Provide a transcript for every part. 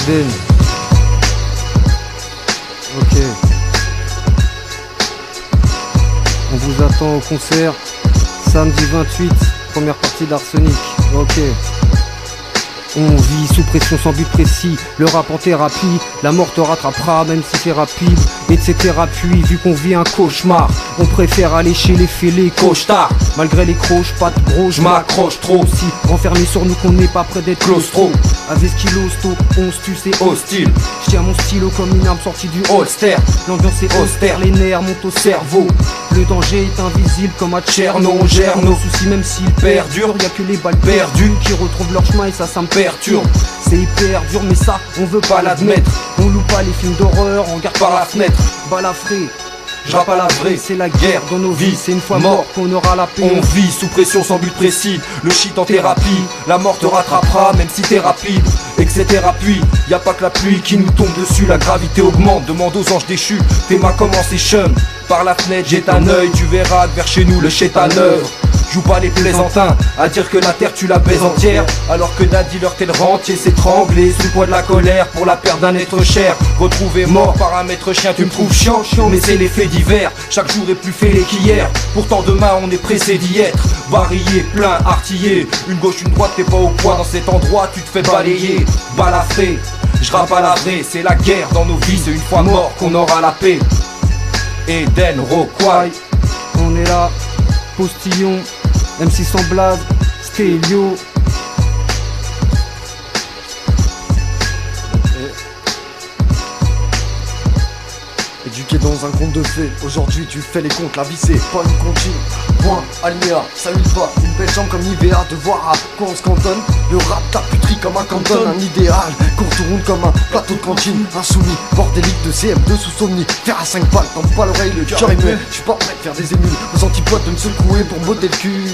Eden. Ok. On vous attend au concert samedi 28, première partie d'Arsenic. Ok. On vit sous pression sans but précis, le rap en thérapie, la mort te rattrapera même si c'est rapide, etc. Puis vu qu'on vit un cauchemar, on préfère aller chez les fêlés cauchetards. Malgré les croches, pas de gros, je m'accroche trop. Si renfermé sur nous qu'on n'est pas près d'être claustro. Avec stylosto, 11 tu c'est hostile. Je tiens mon stylo comme une arme sortie du holster. L'ambiance est austère, les nerfs montent au cerveau. Le danger est invisible comme à Tcherno. On gère nos soucis même s'ils perdurent. Y'a que les balles perdues qui retrouvent leur chemin et ça me perturbe. C'est hyper dur mais ça on veut pas l'admettre. On loue pas les films d'horreur, on regarde par la fenêtre. Balafré, je rappe à la vraie, c'est la guerre dans nos vies. C'est une fois mort qu'on aura la paix. On vit sous pression sans but précis, le shit en thérapie. La mort te rattrapera même si t'es rapide, etc. Puis y a pas que la pluie qui nous tombe dessus. La gravité augmente, demande aux anges déchus. Tes mains commencent et chum. Par la fenêtre jette un œil, tu verras que vers chez nous le chétan œuvre. Joue pas les plaisantins, à dire que la terre tu la baises entière. Alors que d'un dealer t'es le rentier s'étrangler sous le poids de la colère pour la perte d'un être cher. Retrouvé mort par un maître chien, tu me trouves chiant, mais c'est l'effet divers. Chaque jour est plus fêlé qu'hier, pourtant demain on est pressé d'y être. Varié, plein, artillé, une gauche, une droite, t'es pas au poids. Dans cet endroit tu te fais balayer, balafré. Je rappe à la vraie, c'est la guerre dans nos vies. C'est une fois mort qu'on aura la paix. Eden, Roquai, on est là, postillon, MC sans blague, Stélio. Éduqué dans un conte de fées, aujourd'hui tu fais les comptes, la vie c'est pas une comptine. Point, alinéa, ça lui va, une belle jambe comme Nivea, de voir à quoi on se cantonne. Le rap tape puterie comme un canton, un idéal, qu'on tourne comme un plateau de cantine. Insoumis, bordélique de CM2 sous somni, faire à 5 balles, tente pas l'oreille, le cœur est muet. J'suis pas prêt de faire des émules, aux antipodes de me secouer pour botter le cul.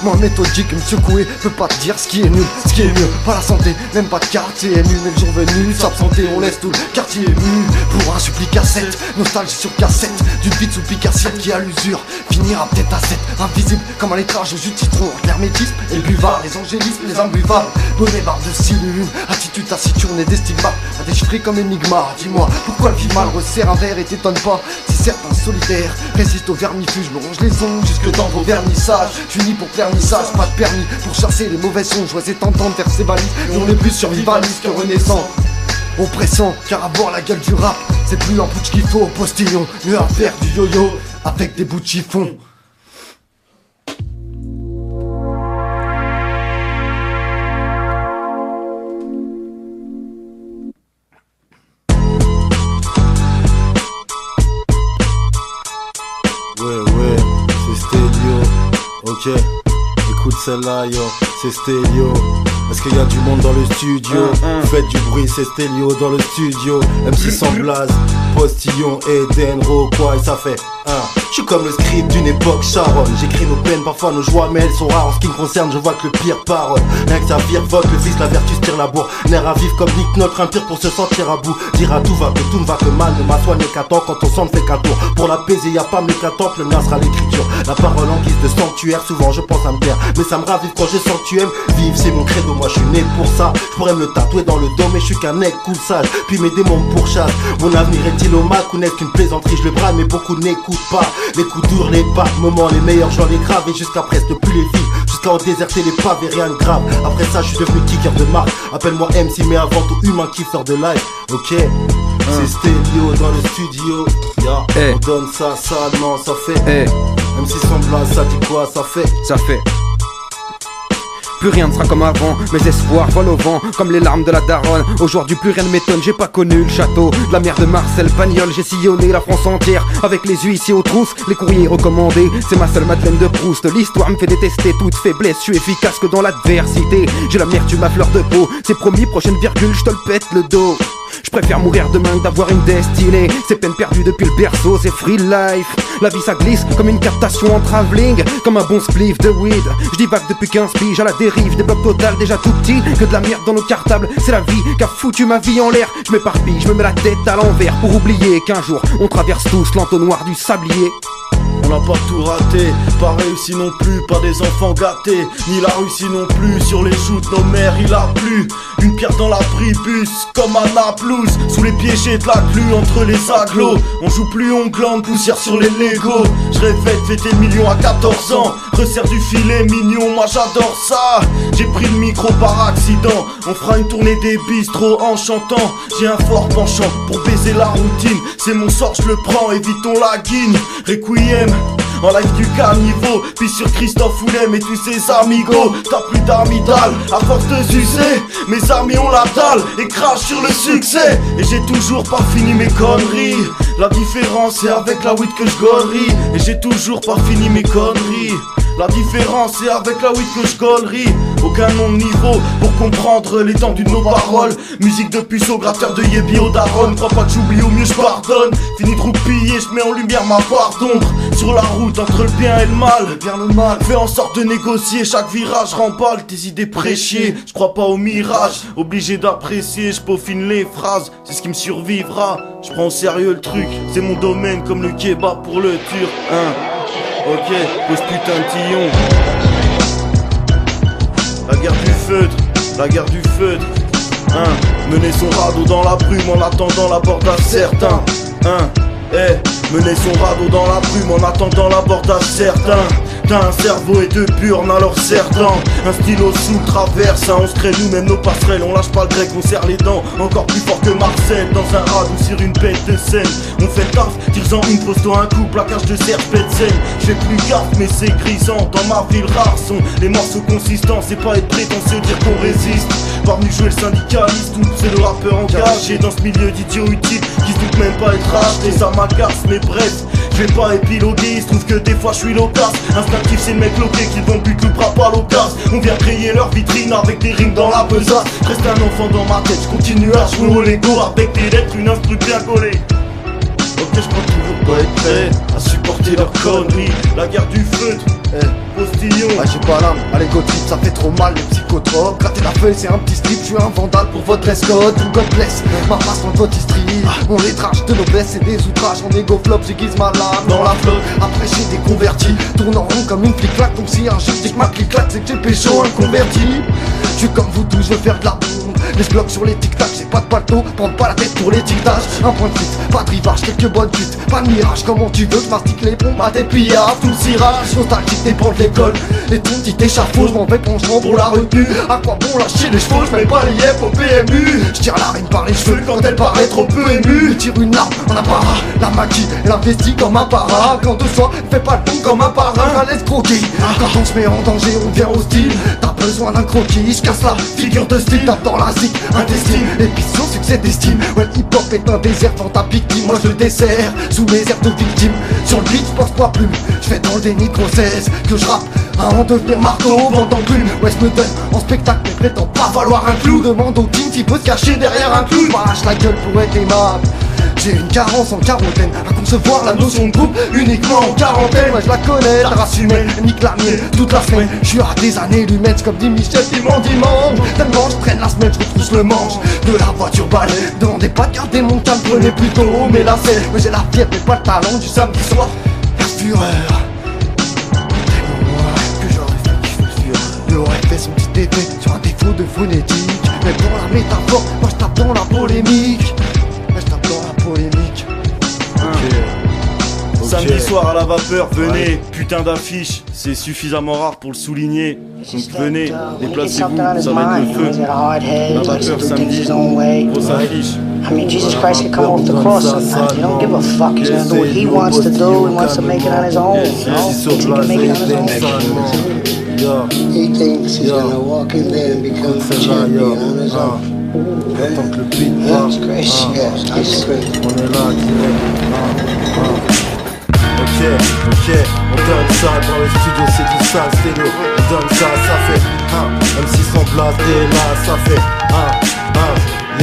Moi méthodique, me secouer, peut pas te dire ce qui est nul, ce qui est mieux. Pas la santé, même pas de quartier ému, mais le jour venu, s'absenter, on laisse tout le quartier ému. Pour un supplique à 7, nostalgie sur cassette, d'une vie sous picassiette qui a l'usure, finira peut-être à 7. Invisible comme un lettrage au jus de citron, l'hermétisme et le buvard, les angélismes, les imbuvables. Bonnet barre de silune, attitude taciturne et des stigmates à déchiffrer comme énigma. Dis-moi, pourquoi le vie mal resserre un verre et t'étonne pas si certains solitaires résistent au vermifuge, me ronge les ongles jusque dans vos vernissages. J'suis ni pour vernissage, pas de permis pour chasser les mauvais sons. Choisis tentant de faire ses valises, et on est plus survivaliste que renaissant. Oppressant, car avoir la gueule du rap, c'est plus un putsch qu'il faut au postillon. Mieux à faire du yo-yo avec des bouts de chiffon. Ouais, c'est Stélio. Ok, écoute celle-là, yo, c'est Stélio. Est-ce qu'il y a du monde dans le studio? Faites du bruit, c'est Stélio dans le studio. MC sans blaze, postillon, Eden, Roquai, ça fait Je suis comme le script d'une époque Sharon. J'écris nos peines, parfois nos joies, mais elles sont rares. En ce qui me concerne, je vois que le pire parole. Rien que ça virevolte, le vice, la vertu se tire la bourre. Nerf à vivre comme Nick, notre impire pour se sentir à bout. Dire à tout va que tout ne va que mal, ne m'a soigné qu'à temps quand on sent ne fait qu'un tour. Pour l'apaiser, y'a pas mieux qu'un temple, le mien sera l'écriture. La parole en guise de sanctuaire, souvent je pense à me taire. Mais ça me ravive quand je sens que tu aimes. Vive, c'est mon credo, moi je suis né pour ça. Je pourrais me le tatouer dans le dos, mais je suis qu'un mec cool sage. Puis mes démons me pourchassent. Mon avenir est-il au mac ou n'est-ce qu'une plaisanterie? Je le brade, mais beaucoup n'écoutent pas. Les coups durs, les bas moments, les meilleurs, j'en ai grave. Et jusqu'à presque plus les vivre. Jusqu'à en déserter les pavés, rien de grave. Après ça, je suis devenu kicker de marque. Appelle-moi MC, mais avant tout humain kiffeur de live. Ok, c'est Stélio dans le studio. On donne ça, non, ça fait. MC sans blague, ça dit quoi? Ça fait. Plus rien ne sera comme avant, mes espoirs volent au vent comme les larmes de la daronne. Aujourd'hui plus rien ne m'étonne, j'ai pas connu le château de la mère de Marcel Pagnol. J'ai sillonné la France entière avec les huissiers aux trousses, les courriers recommandés, c'est ma seule Madeleine de Proust. L'histoire me fait détester toute faiblesse, je suis efficace que dans l'adversité. J'ai l'amertume à fleur de peau, c'est promis, prochaine virgule, je te le pète le dos. Je préfère mourir demain que d'avoir une destinée. C'est peine perdue depuis le berceau, c'est free life. La vie ça glisse comme une captation en travelling, comme un bon spliff de weed. Je divague depuis 15 piges à la dérive, des blocs total déjà tout petits. Que de la merde dans nos cartables, c'est la vie qui a foutu ma vie en l'air. Je m'éparpille, je me mets la tête à l'envers pour oublier qu'un jour on traverse tous l'entonnoir du sablier. On n'a pas tout raté, pas réussi non plus, pas des enfants gâtés, ni la Russie non plus. Sur les joues de nos mères il a plu, Une pierre dans l'abribus, comme à Naplouse. Sous les pieds j'ai de la glu entre les agglos. On joue plus, on glande, poussière sur les Legos. Je rêvais de fêter le million à 14 ans. Resserre du filet mignon, moi j'adore ça. J'ai pris le micro par accident. On fera une tournée des bistrots en chantant. J'ai un fort penchant pour baiser la routine. C'est mon sort, je le prends, évitons la guigne. Requiem en live du caniveau, puis sur Christophe Oulem et tous ses amigos. T'as plus d'amidale, à force de sucer. Mes amis ont la dalle et crachent sur le succès. Et j'ai toujours pas fini mes conneries. La différence c'est avec la weed que je gaulerie. Et j'ai toujours pas fini mes conneries. La différence c'est avec la weed que je gaulerie. Aucun nom de niveau pour comprendre l'étendue de nos paroles. Musique de puceau, gratteur de yébi au daron. Crois pas que j'oublie, au mieux je pardonne. Fini de roupiller, je mets en lumière ma part d'ombre. Sur la route entre le bien et le mal, fais en sorte de négocier, chaque virage remballe tes idées prêchier. Je crois pas au mirage, obligé d'apprécier, je peaufine les phrases, c'est ce qui me survivra. Je prends au sérieux le truc, c'est mon domaine comme le kebab pour le turc. Ok, pose putain de tillon. La guerre du feutre, la guerre du feutre. Mener son radeau dans la brume en attendant l'abordage certain. Mener son radeau dans la brume en attendant l'abordage certain. T'as un cerveau et deux burnes alors certains. Un stylo sous le traverse, on se crée nous-mêmes nos passerelles. On lâche pas le grec, on serre les dents. Encore plus fort que Marcel dans un radeau sur une bête de scène. On fait taf, tire-en une, pose-toi un coup, plaquage de Serge Petsen. J'fais plus gaffe mais c'est grisant. Dans ma ville rare sont les morceaux consistants. C'est pas être prétentieux dire qu'on résiste. Pas venu jouer le syndicaliste ou c'est le rappeur engagé dans ce milieu d'idiots utiles qui se doutent même pas être racheté. Ça m'agace mais bref, je vais pas épiloguer, il se trouve que des fois je suis loquace. Instinctif c'est le mec loqué qui vont but le bras pas l'occasion. On vient créer leur vitrine avec des rimes dans la besace. Je reste un enfant dans ma tête, je continue à jouer au Lego avec des lettres, une instru bien collée. Ok, je crois toujours pas être prêt à supporter leurs conneries. La guerre du feutre, postillon. J'ai pas l'âme, allez go trip, ça fait trop mal les psychotropes. Gratter la feuille c'est un petit strip, je suis un vandale pour votre escorte. God bless, ma face dans votre history. On les trash de noblesse et des outrages. En égo flop, j'aiguise ma lame dans la flotte. Après j'ai déconverti, tourne en rond comme une flic-clac. Donc si un jour je dis que ma clic-clac c'est que j'ai pécho un converti. Je suis comme vous tous, je veux faire de la bombe. Les blocs sur les tic-tac, j'ai pas de paletot, prends pas la tête pour les tic-tacs. Un point de fuite, pas de rivage, quelques bonnes buttes. Pas de mirage, comment tu veux que je mastique les pompes à tes pillards, tout le cirage. Nostalgique dépend de l'école, et ton petit échafaud, je m'en vais penchement pour la retenue. À quoi bon lâcher les chevaux, je mets pas les yeux au PMU. Je tire la rime par les cheveux quand elle paraît trop peu émue. Je tire une arme en apparat, la maquille, elle investit comme un para. Quand de soi, fais pas le bon comme un parrain, laisse croquer. Quand on se met en danger, on devient hostile. T'as besoin d'un croquis, je casse la figure de style. Tape dans la zik, intestine, épice au succès d'estime. Ouais, le hip-hop est un désert dans ta victime. Moi je le dessert, sous mes airs de victime. Sur le beat, je pense pas plume. Je fais dans le déni de grossesse que je rappe à en devenir Marco, vendant plume. Ouais, je me donne en spectacle, mais prétend pas valoir un clou. Demande au team s'il peut se cacher derrière un clou. M'arrache la gueule pour être aimable. J'ai une carence en quarantaine, à concevoir la notion de groupe uniquement en quarantaine. Ouais, je la connais, la race humaine, nique la mienne toute la semaine. Je suis à des années-lumière, comme dit Michel dimanche. Tellement je traîne la semaine, je retrousse le manche de la voiture balai. Demandez pas de garder mon calme, prenez plutôt mais la scène. Mais j'ai la fièvre mais pas le talent du samedi soir. La fureur. Que j'aurais fait kiffer le fureur. Il aurait fait son petit effet sur un défaut de phonétique. Mais pour la métaphore, moi je tape dans la polémique. Samedi soir à la vapeur, venez, putain d'affiche, c'est suffisamment rare pour le souligner. Donc venez, déplacez-vous, ça va être le feu. La vapeur samedi, grosse affiche. I mean, Jesus Christ could come off the cross sometimes. He don't give a fuck. He's gonna do what he wants to do. He wants to make it on his own. You know? He can make it on his own. He thinks he's gonna walk in there and become a champion on his own. That's great shit. That's great. On est là, ok, on donne ça dans le studio, c'est du sale stéréo. On donne ça, ça fait même si son blast est là, ça fait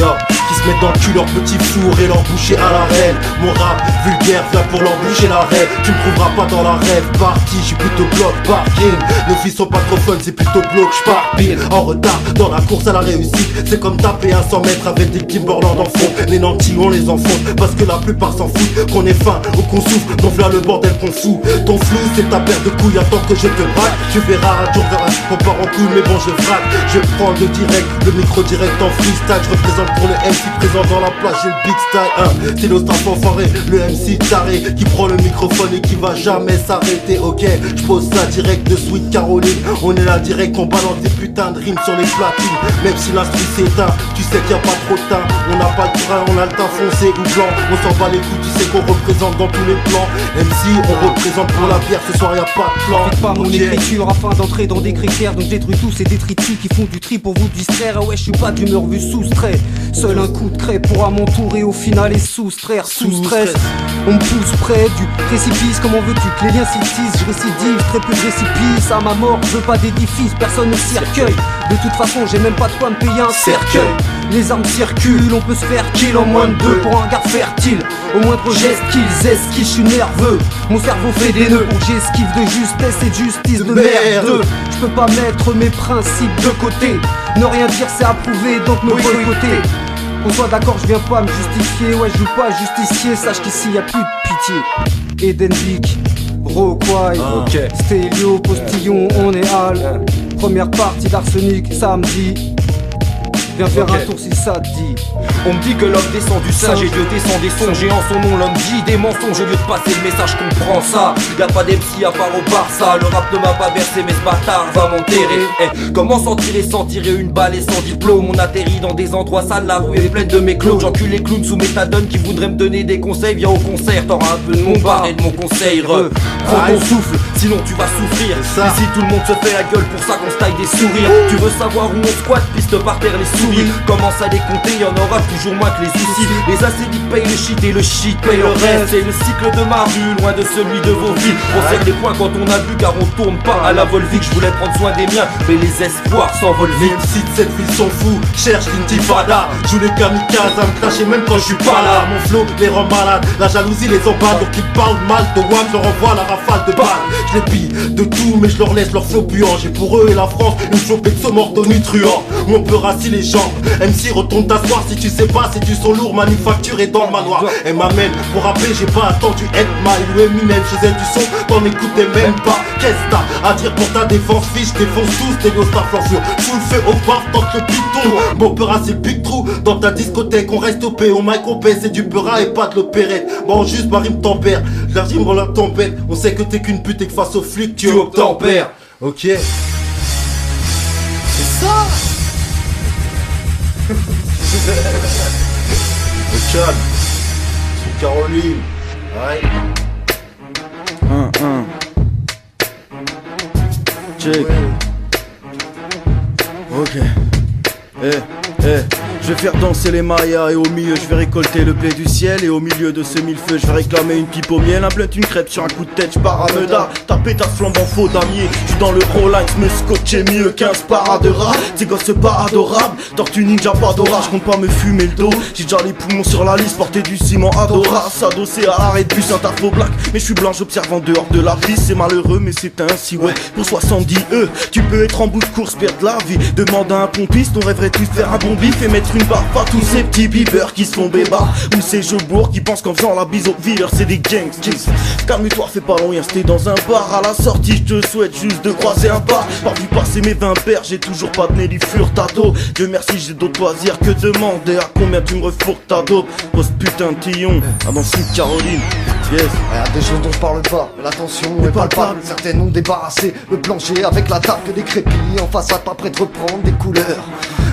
yo, qui se se mettent dans le cul leur petit four et leur boucher à la reine. Mon rap vulgaire vient pour leur bouger la rêve. Tu me trouveras pas dans la rêve party, j'suis plutôt bloc parking. Nos filles sont pas trop fun, c'est plutôt bloc, j'parpille. En retard dans la course à la réussite, c'est comme taper à 100 mètres avec des Timberland en fond. Les nantis on les enfonce, parce que la plupart s'en foutent. Qu'on ait faim ou qu'on souffre, donc voilà le bordel qu'on fout. Ton flou c'est ta paire de couilles, attends que je te braque. Tu verras, tu verras, on part en couille mais bon je frappe. Je prends le direct, le micro direct en freestyle. Je représente pour le MC présent dans la place, j'ai le big style. C'est l'Ostaf enfoiré, le MC taré qui prend le microphone et qui va jamais s'arrêter. Ok, je pose ça direct de Sweet Caroline. On est là direct, on balance des putains de rimes sur les platines. Même si l'instru s'éteint, tu sais qu'il y a pas trop de teint. On n'a pas de grain, on a le teint foncé ou blanc. On s'en bat les coups, tu sais qu'on représente dans tous les plans. MC, on représente pour la bière, ce soir y a pas de plan. Faites pas mon écriture afin d'entrer dans des critères. Donc détruis tous ces détritus qui font du tri pour vous distraire. Ah ouais, je suis pas d'humeur vue soustrait. Seul un coup de craie pourra m'entourer au final et soustraire. Sous stress, on me pousse près du précipice. Comment veux-tu que les liens s'y tissent? Je récidive, très peu de récipice. À ma mort, je veux pas d'édifice, personne ne s'y recueille. De toute façon, j'ai même pas de quoi me payer un cercueil. Les armes circulent, on peut se faire kill en moins de 2 pour un gars fertile. Au moindre geste qu'ils esquivent, je suis nerveux. Mon cerveau fait des nœuds pour que j'esquive de justesse et de justice de merde. Je peux pas mettre mes principes de côté. Ne rien dire c'est approuvé, donc me boycotter. Qu'on soit d'accord, je viens pas me justifier. Ouais, je joue pas justicier, sache qu'ici y a plus de pitié. Edenvic, Roquois, Stélio, Postillon, on est hal. Première partie d'Arsenic, samedi. Viens faire un tour si ça te dit. On me dit que l'homme descend du singe et Dieu descend des songes. Et en son nom l'homme dit des mensonges. Au lieu de passer le message, comprends ça. Y'a pas d'MC à part au Barça. Le rap ne m'a pas versé mais ce bâtard va m'enterrer. Comment s'en tirer sans tirer une balle et sans diplôme? On atterrit dans des endroits sales, la rue est pleine de mes clones. J'encule les clowns sous méthadone qui voudraient me donner des conseils. Viens au concert, t'auras un peu de mon bar et de mon conseil. Prends ton souffle, sinon tu vas souffrir. Ici tout le monde se fait la gueule, pour ça qu'on se taille des sourires. Tu veux savoir où on squatte, piste par terre les souris. Commence à les compter, y'en aura toujours moins que les soucis. Les acédiques payent le shit et le shit paye le reste. C'est le cycle de ma rue, loin de celui de vos vies. On serre les poings quand on a bu car on tourne pas à la Volvic. Je voulais prendre soin des miens, mais les espoirs s'envolent vite. Même si de cette ville s'en fout, cherche l'intifada. Joue les kamikazes à me clasher même quand je suis pas là. Mon flow les rend malades, la jalousie les emballe. Donc ils parlent mal de WAM, je leur envoie la rafale de balles. Je les pille de tout mais je leur laisse leur flow puant. J'ai pour eux et la France une flopée de saumons nutrients. On peut rassis les jambes. MC retourne t'asseoir si tu sais pas, c'est du son lourd manufacturé dans le manoir. Elle m'amène pour rapper, j'ai pas attendu être mal ou Eminem, je faisais du son, t'en écoutais même pas. Qu'est-ce t'as à dire pour ta défense, fiche, défonce tous tes gosses flanfure. Sous le feu au bar, tente le piton. Bon peur c'est le big trou, dans ta discothèque on reste OP, au mic on paie, c'est du peura et pas de l'opérette. Bon juste ma rime tempère, la rime on la tempête. On sait que t'es qu'une pute et que face au flic tu obtempères. Ok. C'est ça. Le calme, c'est Caroline. Ouais. Check. Ok. Je vais faire danser les mayas et au milieu je vais récolter le blé du ciel. Et au milieu de ce millefeu je vais réclamer une pipe au miel. Un blunt, une crêpe sur un coup de tête, j'pars à Meda. Ta pétasse flambe en faux damier. J'suis dans le Rolex, me scotcher mieux qu'un parades de rats. Ces gosses pas adorables, tortue ninja pas d'orage. J'compte pas me fumer le dos, j'ai déjà les poumons sur la liste. Porter du ciment adorable, s'adosser à l'arrêt de bus, un tafo black. Mais je suis blanc, j'observe en dehors de la piste. C'est malheureux mais c'est ainsi ouais. Pour 70 tu peux être en bout de course, perdre la vie. Demande à un pompiste, on rêverait tous faire un bon bif et mettre une barre à tous ces petits bibeurs qui se font bébar. Ou ces Jobourg qui pensent qu'en faisant la bise aux dealers c'est des gangsters. Calme-toi, fais pas long, c'était dans un bar. À la sortie je te souhaite juste de croiser un bar. Par vu passer mes 20 paires, j'ai toujours pas de Nelly Furtado. Dieu merci j'ai d'autres loisirs que demander à combien tu me refourques ta dope. Pose putain de tillon, avant Sweet Caroline. Yes. Y'a des choses dont je parle pas, mais l'attention est palpable. Certaines ont débarrassé le plancher avec la table que décrépit. En façade pas prêt de reprendre des couleurs.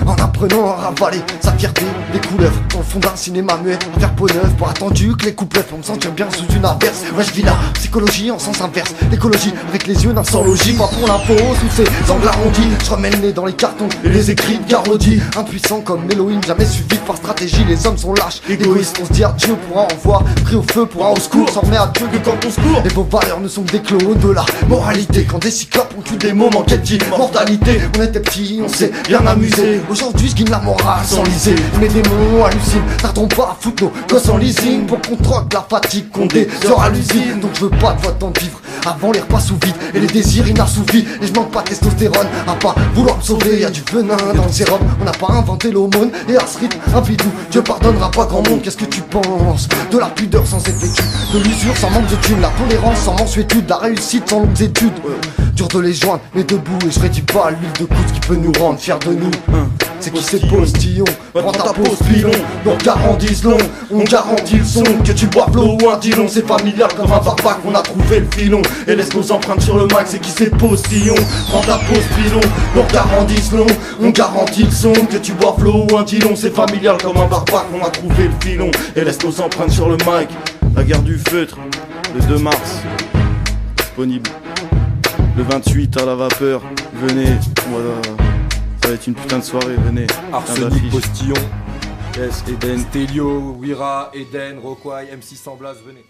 En apprenant à ravaler sa fierté des couleuvres. Dans le fond d'un cinéma muet, à faire peau neuve. Pour attendu que les couplets pour me sentir bien sous une averse. Ouais je vis la psychologie en sens inverse. L'écologie avec les yeux d'un sans logis. Pas pour la pause ou ses angles arrondis. Je remets le nez dans les cartons et les écrits de Garodi. Impuissant comme Elohim, jamais suivi par stratégie. Les hommes sont lâches, égoïstes. On se dit adieu pour un au revoir, pris au feu pour un au secours. S'en remet à Dieu que quand on se court. Et vos valeurs ne sont que des clos de la moralité. Quand des cyclopes ont eu des moments quête d'immortalité. On était petits, on s'est bien amusé. Aujourd'hui je guine la morale sans liser. Mes démons hallucinent, tardons pas à foutre nos gosses en leasing. Pour qu'on troque la fatigue qu'on désore à l'usine. Donc je veux pas de votre temps de vivre avant les repas sous vide et les désirs inassouvis. Et je manque pas de testostérone à pas vouloir me sauver. Y'a du venin dans le sérum, on n'a pas inventé l'aumône. Et à ce rythme, un bidou, Dieu pardonnera pas grand monde. Qu'est-ce que tu penses de la pudeur sans être vêtu, de l'usure sans manque de thunes, la tolérance sans mansuétude, la réussite sans longues études. Dur de les joindre, mais debout, et je rédis pas l'huile de coude qui peut nous rendre fiers de nous. C'est qui c'est postillon, prends ta pause pilon. On garantit long, on garantit le son. Que tu bois l'eau ou un dilon, c'est familial comme un barbac, on a trouvé le filon. Et laisse nos empreintes sur le mic, c'est qui c'est postillon. Prends ta pause pilon, on garantit long, on garantit le son. Que tu bois l'eau ou un dilon, c'est familial comme un barbac, on a trouvé le filon. Et laisse nos empreintes sur le mic. La guerre du feutre, le 2 mars, disponible. Le 28 à la vapeur, venez, voilà. Ça va être une putain de soirée, venez. Arsenic, Postillon, Yes, Eden, Stelio, Wira, Eden, Roquai, MC Sans Blas, venez.